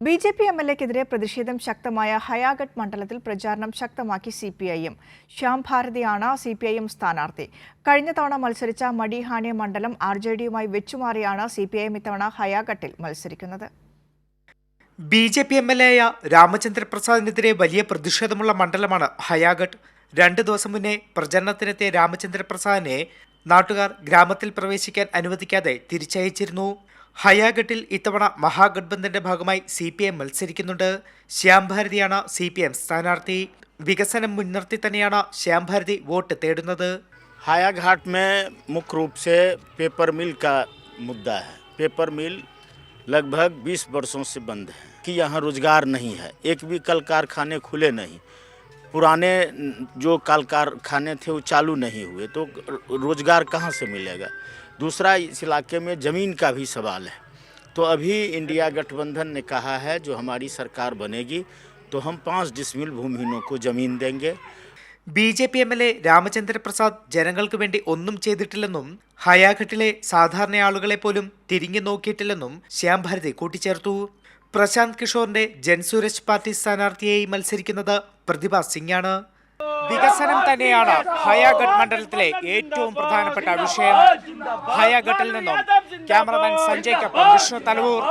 BJP. എം.എൽ.എക്കെതിരെ പ്രതിഷേധം ശക്തമായ ഹയാഗട്ട് മണ്ഡലത്തിൽ പ്രചാരണം ശക്തമാക്കി സി.പി.ഐ.എം. ശ്യാം ഭാരതിയാണ് സി.പി.ഐ.എം. സ്ഥാനാർത്ഥി. കഴിഞ്ഞ തവണ മത്സരിച്ച മടിഹാനിയ മണ്ഡലം ആർ.ജെ.ഡിയുമായി വെച്ചുമാറിയാണ് സി.പി.ഐ.എം. ഇത്തവണ ഹയാഗട്ടിൽ മത്സരിക്കുന്നത്. ബി.ജെ.പി. എം.എൽ.എയായ രാമചന്ദ്ര പ്രസാദിനെതിരെ വലിയ പ്രതിഷേധമുള്ള മണ്ഡലമാണ് ഹയാഗട്ട്. 2 ദിവസം മുന്നേ പ്രചരണത്തിനെത്തിയ രാമചന്ദ്ര പ്രസാദിനെ നാട്ടുകാർ ഗ്രാമത്തിൽ പ്രവേശിക്കാൻ അനുവദിക്കാതെ തിരിച്ചയച്ചിരുന്നു. ഹയാഗട്ടിൽ ഇത്തവണ മഹാഗഡ്ബന്ധന്റെ ഭാഗമായി സി.പി.എം. മത്സരിക്കുന്നുണ്ട്. ശ്യാം ഭാരതിയാണ് സി.പി.എം. സ്ഥാനാർത്ഥി. വികസനം മുൻനിർത്തി തന്നെയാണ് ശ്യാം ഭാരതി വോട്ട് തേടുന്നത്. हायाघाट में मुख्य रूप से पेपर मिल का मुद्दा है। पेपर मिल लगभग 20 वर्षों से बंद है कि यहाँ रोजगार नहीं है। एक भी कल कारखाने खुले नहीं, पुराने जो कल कारखाने थे वो चालू नहीं हुए, तो रोजगार कहाँ से मिलेगा। दूसरा, इस इलाके में ज़मीन का भी सवाल है। तो अभी इंडिया गठबंधन ने कहा है जो हमारी सरकार बनेगी तो हम 5 डिसमिल भूमिहीनों को ज़मीन देंगे. ബി.ജെ.പി. എം.എൽ.എ. രാമചന്ദ്ര പ്രസാദ് ജനങ്ങൾക്ക് വേണ്ടി ഒന്നും ചെയ്തിട്ടില്ലെന്നും ഹയാഘട്ടിലെ സാധാരണ ആളുകളെ പോലും തിരിഞ്ഞു നോക്കിയിട്ടില്ലെന്നും ശ്യാം ഭാരതി കൂട്ടിച്ചേർത്തു. പ്രശാന്ത് കിഷോറിന്റെ ജൻസൂരജ് പാർട്ടി സ്ഥാനാർത്ഥിയായി മത്സരിക്കുന്നത് പ്രതിഭ സിംഗാണ്. വികസനം തന്നെയാണ് ഹയാഘട്ട് മണ്ഡലത്തിലെ ഏറ്റവും പ്രധാനപ്പെട്ട വിഷയം. ഹയാഘട്ടിൽ നിന്നും ക്യാമറമാൻ സഞ്ജയ്ക്കൊപ്പം വിഷ്ണു തലവൂർ.